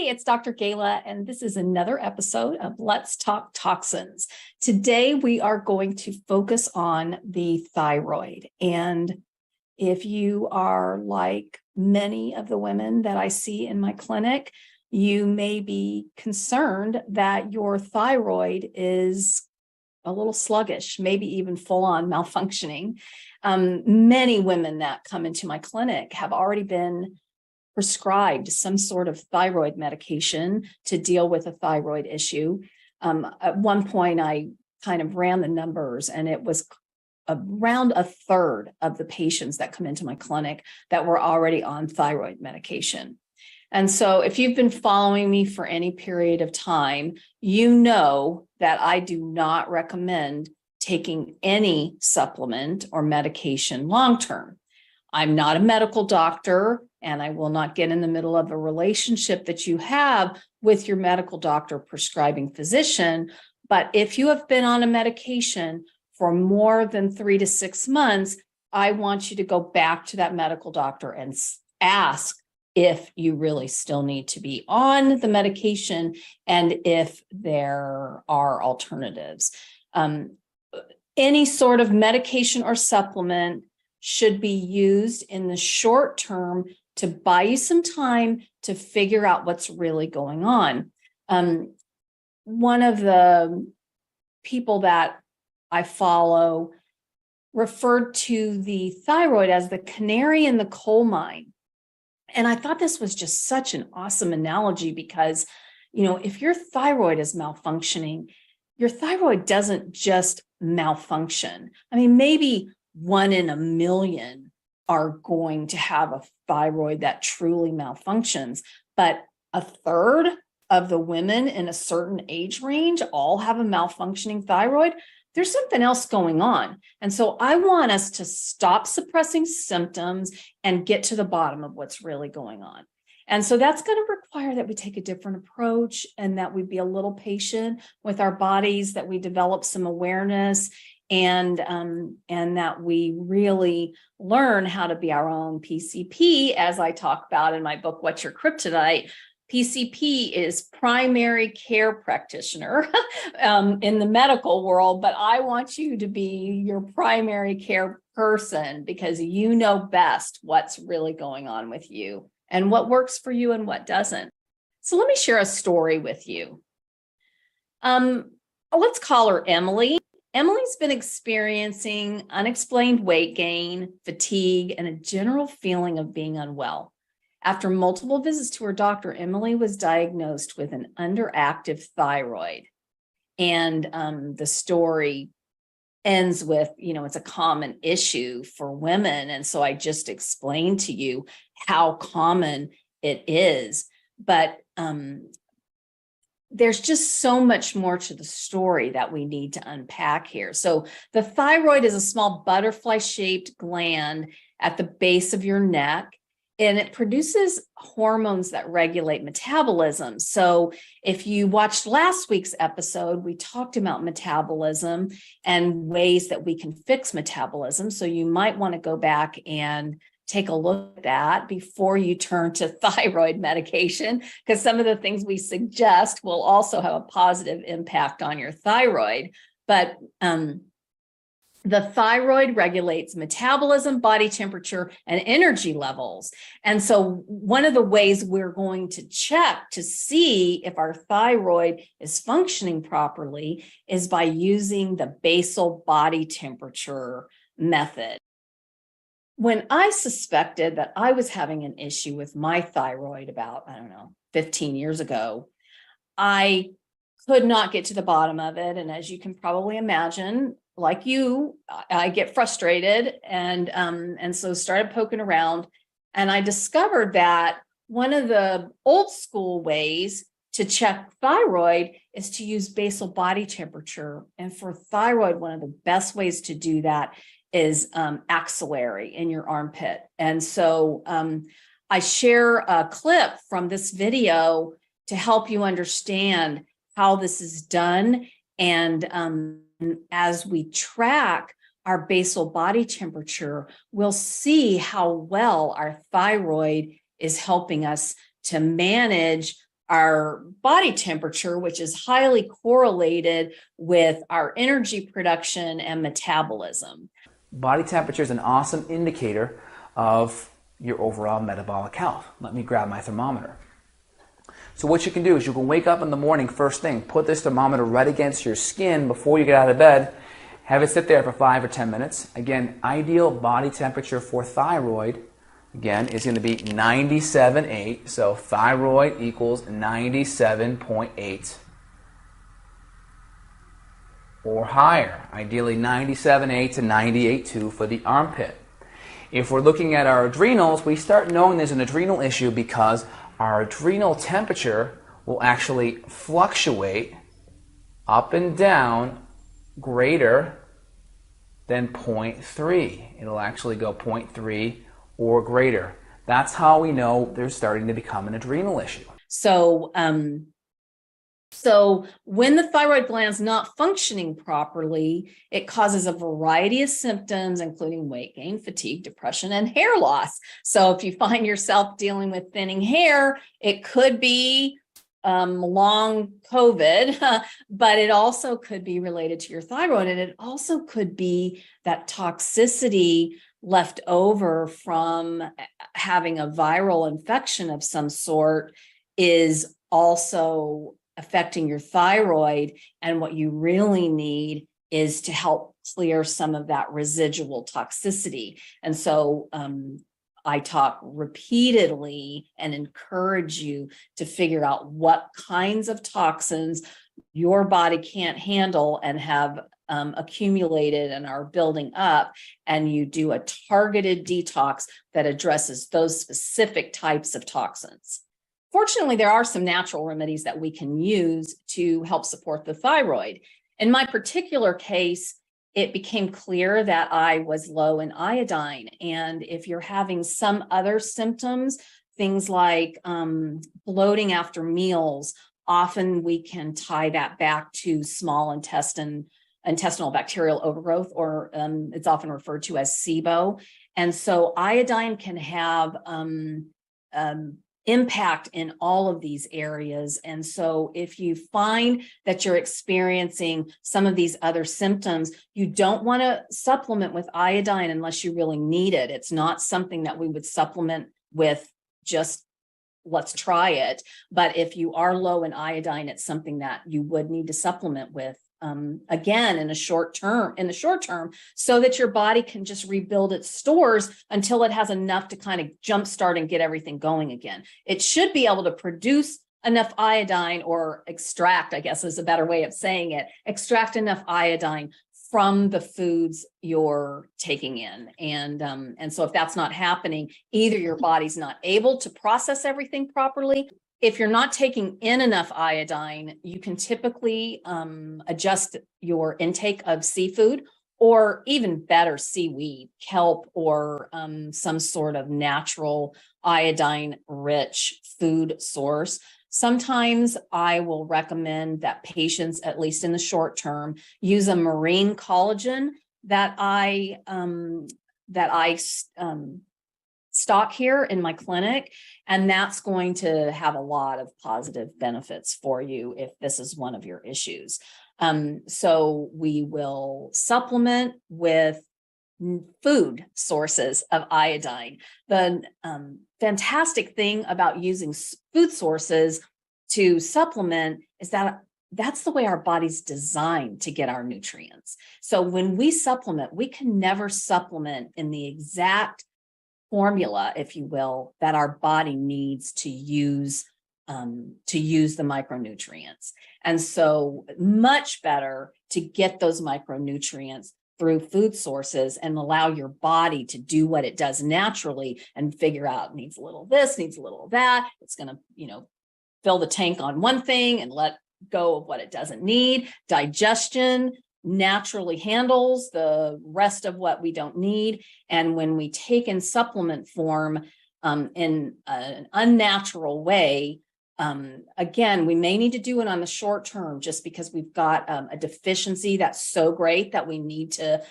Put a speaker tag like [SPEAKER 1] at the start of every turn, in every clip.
[SPEAKER 1] Hi, it's Dr. Gayla, and this is another episode of Let's Talk Toxins. Today, we are going to focus on the thyroid. And if you are like many of the women that I see in my clinic, you may be concerned that your thyroid is a little sluggish, maybe even full-on malfunctioning. Many women that come into my clinic have already been prescribed some sort of thyroid medication to deal with a thyroid issue. At one point, I kind of ran the numbers, and it was around a third of the patients that come into my clinic that were already on thyroid medication. And so if you've been following me for any period of time, you know that I do not recommend taking any supplement or medication long-term. I'm not a medical doctor, and I will not get in the middle of a relationship that you have with your medical doctor prescribing physician. But if you have been on a medication for more than 3 to 6 months, I want you to go back to that medical doctor and ask if you really still need to be on the medication and if there are alternatives. Any sort of medication or supplement should be used in the short term to buy you some time to figure out what's really going on. One of the people that I follow referred to the thyroid as the canary in the coal mine. And I thought this was just such an awesome analogy because, you know, if your thyroid is malfunctioning, your thyroid doesn't just malfunction. I mean, maybe 1 in a million are going to have a thyroid that truly malfunctions, but a third of the women in a certain age range all have a malfunctioning thyroid. There's something else going on. And so I want us to stop suppressing symptoms and get to the bottom of what's really going on. And so that's going to require that we take a different approach and that we be a little patient with our bodies, that we develop some awareness, and that we really learn how to be our own PCP, as I talk about in my book, What's Your Kryptonite? PCP is primary care practitioner in the medical world, but I want you to be your primary care person because you know best what's really going on with you and what works for you and what doesn't. So let me share a story with you. Let's call her Emily. Emily's been experiencing unexplained weight gain, fatigue, and a general feeling of being unwell. After multiple visits to her doctor, Emily was diagnosed with an underactive thyroid. And the story ends with, you know, it's a common issue for women. And so I just explained to you how common it is. But there's just so much more to the story that we need to unpack here. So the thyroid is a small butterfly-shaped gland at the base of your neck, and it produces hormones that regulate metabolism. So if you watched last week's episode, we talked about metabolism and ways that we can fix metabolism. So you might want to go back and take a look at that before you turn to thyroid medication, because some of the things we suggest will also have a positive impact on your thyroid. But the thyroid regulates metabolism, body temperature, and energy levels. And so one of the ways we're going to check to see if our thyroid is functioning properly is by using the basal body temperature method. When I suspected that I was having an issue with my thyroid about, 15 years ago, I could not get to the bottom of it. And as you can probably imagine, like you, I get frustrated and so started poking around. And I discovered that one of the old school ways to check thyroid is to use basal body temperature. And for thyroid, one of the best ways to do that is axillary in your armpit. And so I share a clip from this video to help you understand how this is done. And as we track our basal body temperature, we'll see how well our thyroid is helping us to manage our body temperature, which is highly correlated with our energy production and metabolism.
[SPEAKER 2] Body temperature is an awesome indicator of your overall metabolic health. Let me grab my thermometer. So what you can do is you can wake up in the morning first thing, put this thermometer right against your skin before you get out of bed, have it sit there for 5 or 10 minutes. Again, ideal body temperature for thyroid, again, is going to be 97.8. So thyroid equals 97.8 or higher. Ideally 97.8 to 98.2 for the armpit. If we're looking at our adrenals, we start knowing there's an adrenal issue because our adrenal temperature will actually fluctuate up and down greater than 0.3. It'll actually go 0.3 or greater. That's how we know there's starting to become an adrenal issue.
[SPEAKER 1] So when the thyroid gland's not functioning properly, it causes a variety of symptoms, including weight gain, fatigue, depression, and hair loss. So if you find yourself dealing with thinning hair, it could be long COVID, but it also could be related to your thyroid. And it also could be that toxicity left over from having a viral infection of some sort is also affecting your thyroid. And what you really need is to help clear some of that residual toxicity. And so I talk repeatedly and encourage you to figure out what kinds of toxins your body can't handle and have accumulated and are building up, and you do a targeted detox that addresses those specific types of toxins. Fortunately, there are some natural remedies that we can use to help support the thyroid. In my particular case, it became clear that I was low in iodine. And if you're having some other symptoms, things like bloating after meals, often we can tie that back to small intestinal bacterial overgrowth, or it's often referred to as SIBO. And so iodine can have impact in all of these areas. And so if you find that you're experiencing some of these other symptoms, you don't want to supplement with iodine unless you really need it. It's not something that we would supplement with just let's try it. But if you are low in iodine, it's something that you would need to supplement with. Again, in the short term, so that your body can just rebuild its stores until it has enough to kind of jumpstart and get everything going again. It should be able to produce enough iodine, or extract, I guess is a better way of saying it, extract enough iodine from the foods you're taking in. And so if that's not happening, either your body's not able to process everything properly. If you're not taking in enough iodine, you can typically adjust your intake of seafood, or even better, seaweed, kelp, or some sort of natural iodine-rich food source. Sometimes I will recommend that patients, at least in the short term, use a marine collagen that I stock here in my clinic, and that's going to have a lot of positive benefits for you if this is one of your issues. So we will supplement with food sources of iodine. The fantastic thing about using food sources to supplement is that that's the way our body's designed to get our nutrients. So when we supplement, we can never supplement in the exact formula, if you will, that our body needs to use the micronutrients. And so much better to get those micronutrients through food sources and allow your body to do what it does naturally and figure out needs a little of this, needs a little of that. It's going to, fill the tank on one thing and let go of what it doesn't need. Digestion naturally handles the rest of what we don't need. And when we take in supplement form in an unnatural way, again, we may need to do it on the short term just because we've got a deficiency that's so great that we need to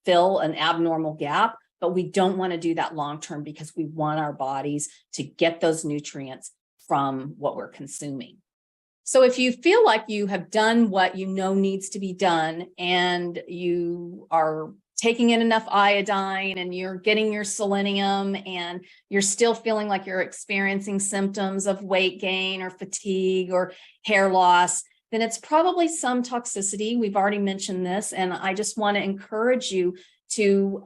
[SPEAKER 1] fill an abnormal gap, but we don't want to do that long term because we want our bodies to get those nutrients from what we're consuming. So if you feel like you have done what you know needs to be done, and you are taking in enough iodine and you're getting your selenium, and you're still feeling like you're experiencing symptoms of weight gain or fatigue or hair loss, then it's probably some toxicity. We've already mentioned this, and I just want to encourage you to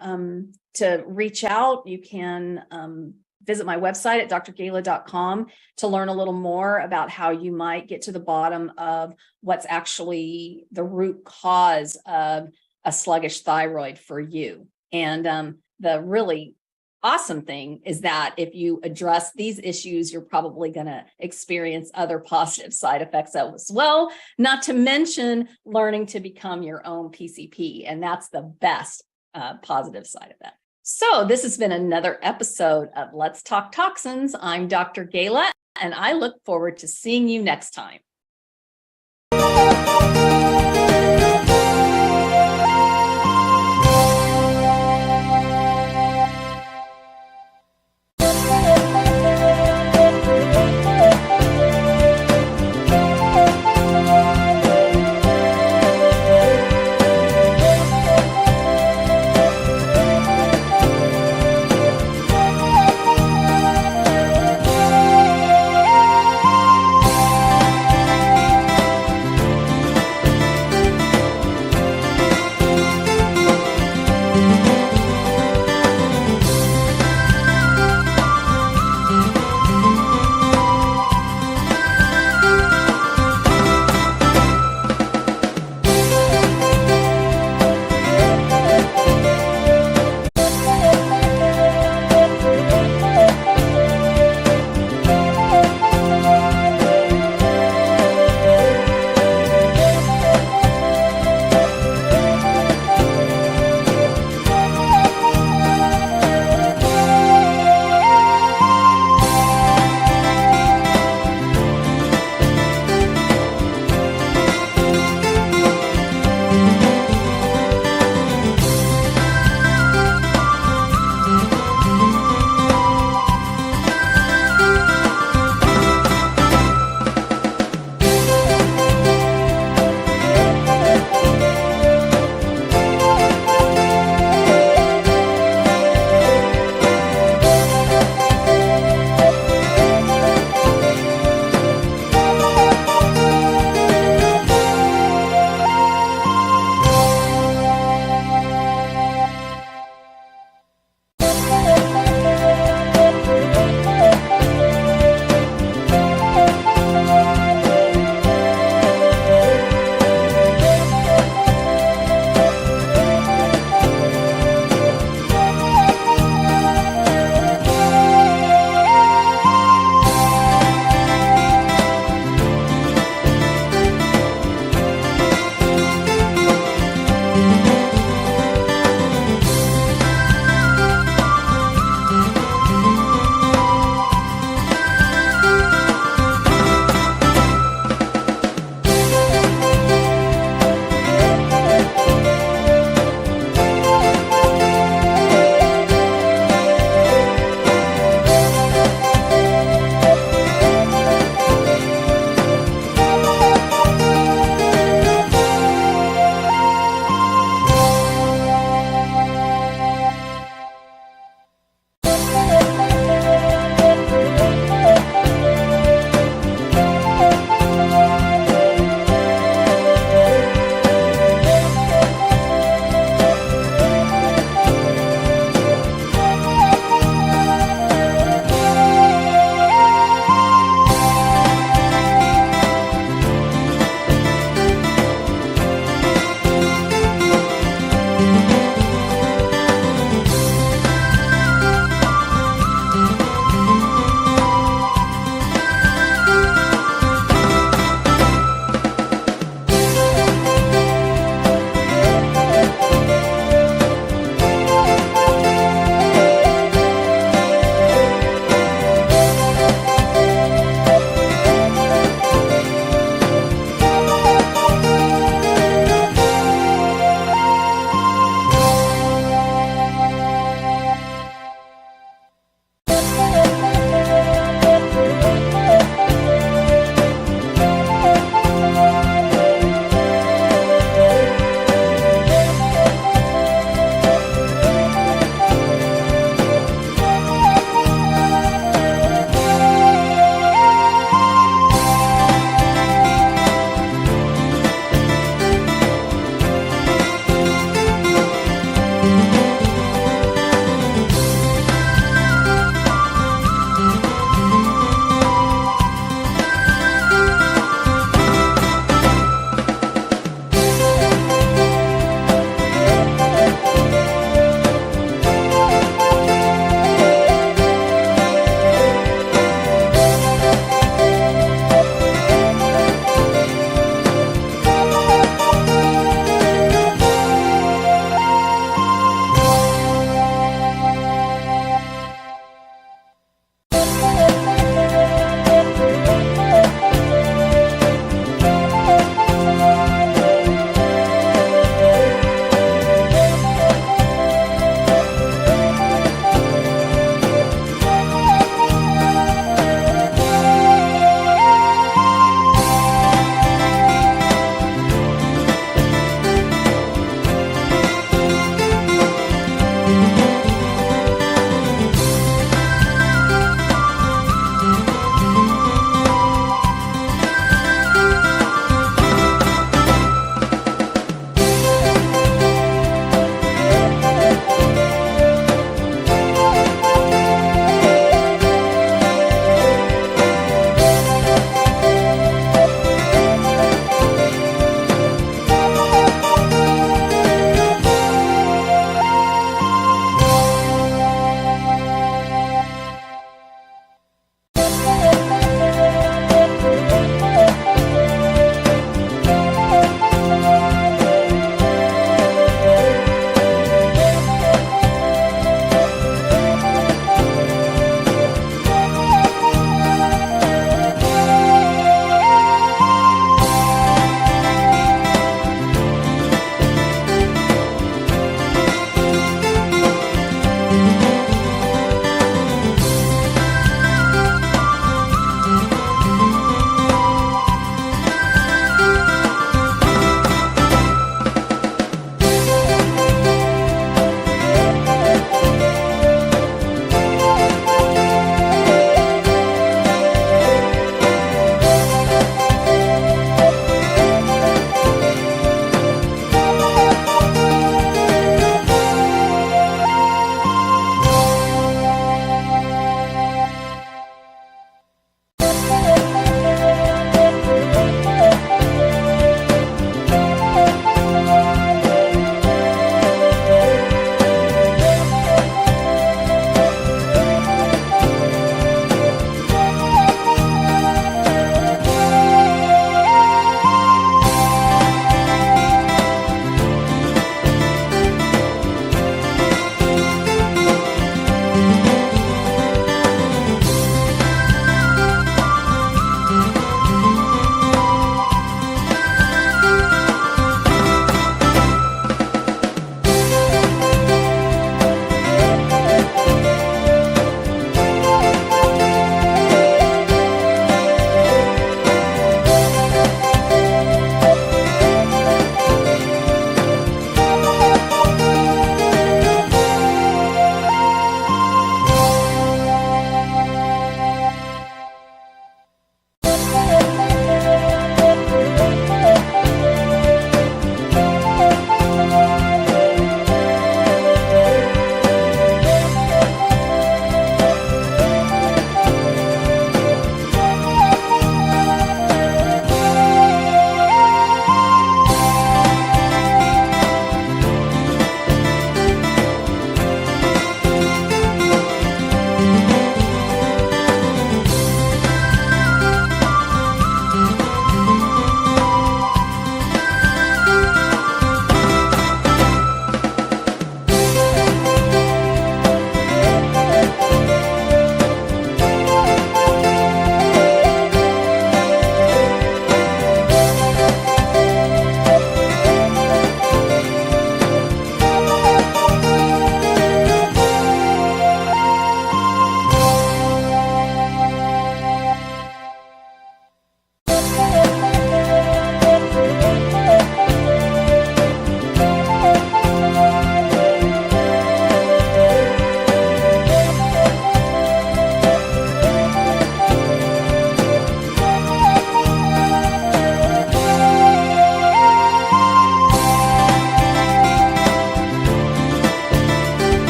[SPEAKER 1] reach out. You can visit my website at drgala.com to learn a little more about how you might get to the bottom of what's actually the root cause of a sluggish thyroid for you. And the really awesome thing is that if you address these issues, you're probably going to experience other positive side effects as well, not to mention learning to become your own PCP. And that's the best positive side of that. So this has been another episode of Let's Talk Toxins. I'm Dr. Gala, and I look forward to seeing you next time.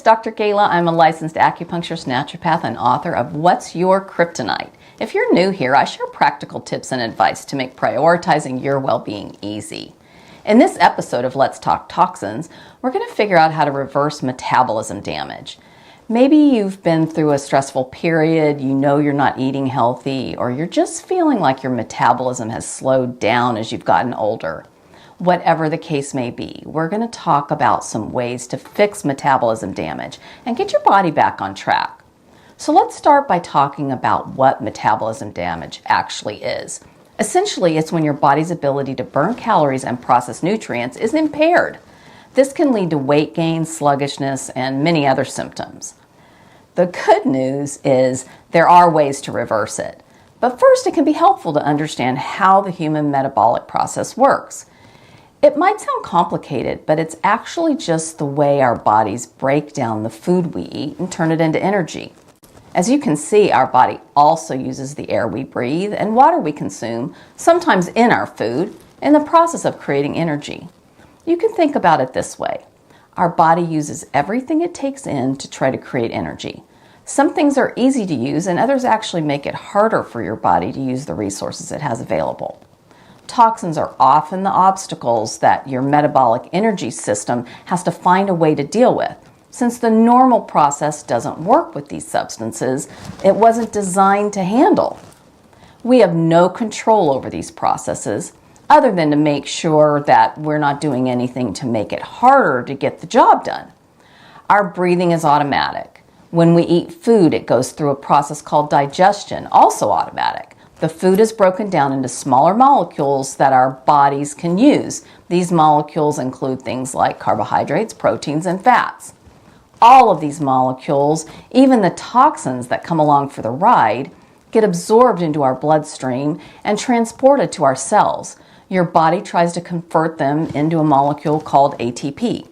[SPEAKER 3] it's Dr. Gayla. I'm a licensed acupuncturist, naturopath, and author of What's Your Kryptonite? If you're new here, I share practical tips and advice to make prioritizing your well-being easy. In this episode of Let's Talk Toxins, we're going to figure out how to reverse metabolism damage. Maybe you've been through a stressful period, you know you're not eating healthy, or you're just feeling like your metabolism has slowed down as you've gotten older. Whatever the case may be, we're going to talk about some ways to fix metabolism damage and get your body back on track. So let's start by talking about what metabolism damage actually is. Essentially, it's when your body's ability to burn calories and process nutrients is impaired. This can lead to weight gain, sluggishness, and many other symptoms. The good news is there are ways to reverse it. But first, it can be helpful to understand how the human metabolic process works. It might sound complicated, but it's actually just the way our bodies break down the food we eat and turn it into energy. As you can see, our body also uses the air we breathe and water we consume, sometimes in our food, in the process of creating energy. You can think about it this way. Our body uses everything it takes in to try to create energy. Some things are easy to use and others actually make it harder for your body to use the resources it has available. Toxins are often the obstacles that your metabolic energy system has to find a way to deal with. Since the normal process doesn't work with these substances, it wasn't designed to handle. We have no control over these processes other than to make sure that we're not doing anything to make it harder to get the job done. Our breathing is automatic. When we eat food, it goes through a process called digestion, also automatic. The food is broken down into smaller molecules that our bodies can use. These molecules include things like carbohydrates, proteins, and fats. All of these molecules, even the toxins that come along for the ride, get absorbed into our bloodstream and transported to our cells. Your body tries to convert them into a molecule called ATP.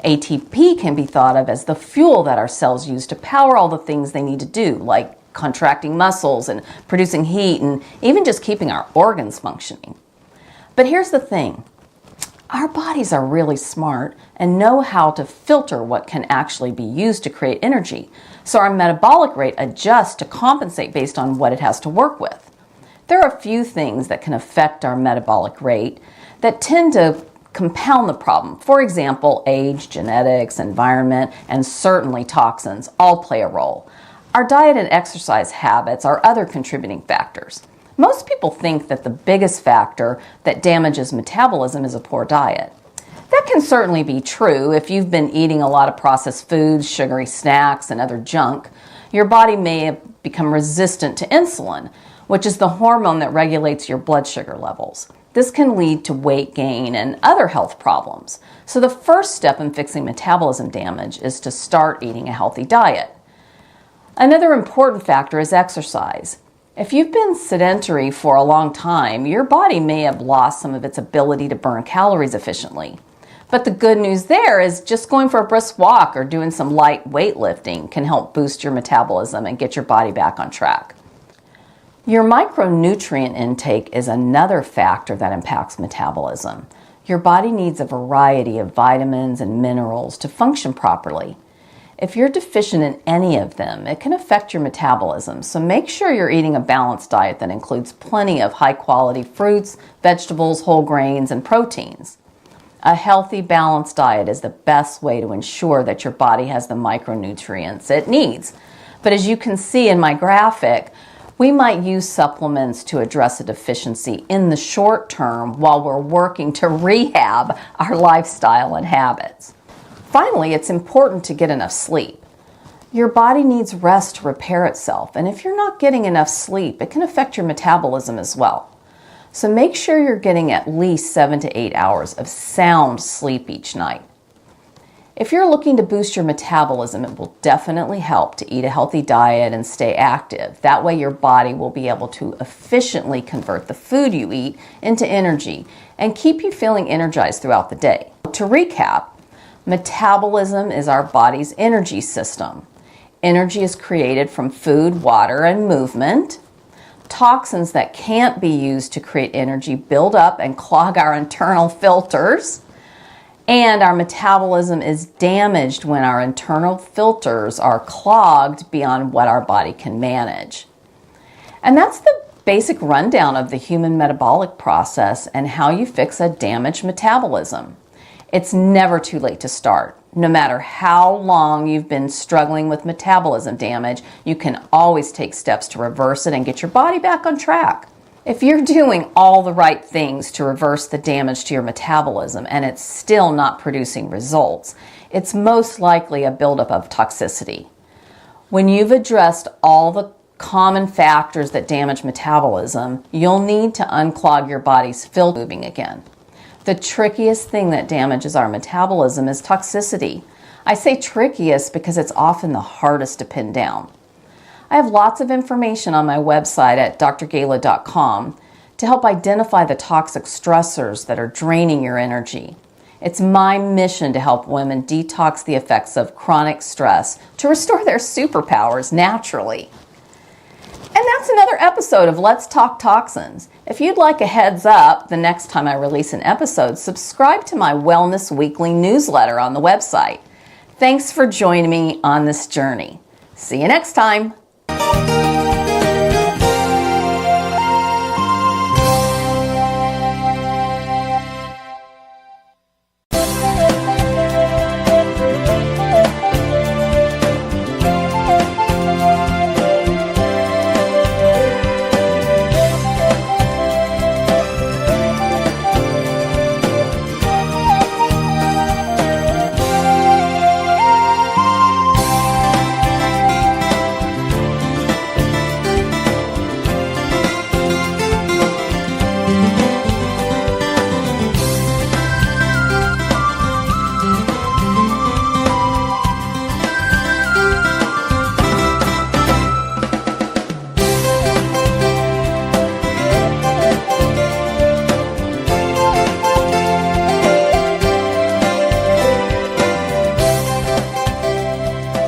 [SPEAKER 3] ATP can be thought of as the fuel that our cells use to power all the things they need to do, like contracting muscles and producing heat and even just keeping our organs functioning. But here's the thing. Our bodies are really smart and know how to filter what can actually be used to create energy. So our metabolic rate adjusts to compensate based on what it has to work with. There are a few things that can affect our metabolic rate that tend to compound the problem. For example, age, genetics, environment, and certainly toxins all play a role. Our diet and exercise habits are other contributing factors. Most people think that the biggest factor that damages metabolism is a poor diet. That can certainly be true. If you've been eating a lot of processed foods, sugary snacks, and other junk, your body may have become resistant to insulin, which is the hormone that regulates your blood sugar levels. This can lead to weight gain and other health problems. So the first step in fixing metabolism damage is to start eating a healthy diet. Another important factor is exercise. If you've been sedentary for a long time, your body may have lost some of its ability to burn calories efficiently. But the good news there is just going for a brisk walk or doing some light weightlifting can help boost your metabolism and get your body back on track. Your micronutrient intake is another factor that impacts metabolism. Your body needs a variety of vitamins and minerals to function properly. If you're deficient in any of them, it can affect your metabolism, so make sure you're eating a balanced diet that includes plenty of high-quality fruits, vegetables, whole grains, and proteins. A healthy, balanced diet is the best way to ensure that your body has the micronutrients it needs. But as you can see in my graphic, we might use supplements to address a deficiency in the short term while we're working to rehab our lifestyle and habits. Finally, it's important to get enough sleep. Your body needs rest to repair itself, and if you're not getting enough sleep, it can affect your metabolism as well. So make sure you're getting at least 7 to 8 hours of sound sleep each night. If you're looking to boost your metabolism, it will definitely help to eat a healthy diet and stay active. That way your body will be able to efficiently convert the food you eat into energy and keep you feeling energized throughout the day. To recap, metabolism is our body's energy system. Energy is created from food, water, and movement. Toxins that can't be used to create energy build up and clog our internal filters. And our metabolism is damaged when our internal filters are clogged beyond what our body can manage. And that's the basic rundown of the human metabolic process and how you fix a damaged metabolism. It's never too late to start. No matter how long you've been struggling with metabolism damage, you can always take steps to reverse it and get your body back on track. If you're doing all the right things to reverse the damage to your metabolism and it's still not producing results, it's most likely a buildup of toxicity. When you've addressed all the common factors that damage metabolism, you'll need to unclog your body's filter moving again. The trickiest thing that damages our metabolism is toxicity. I say trickiest because it's often the hardest to pin down. I have lots of information on my website at drgala.com to help identify the toxic stressors that are draining your energy. It's my mission to help women detox the effects of chronic stress to restore their superpowers naturally. And that's another episode of Let's Talk Toxins. If you'd like a heads up the next time I release an episode, subscribe to my Wellness Weekly newsletter on the website. Thanks for joining me on this journey. See you next time.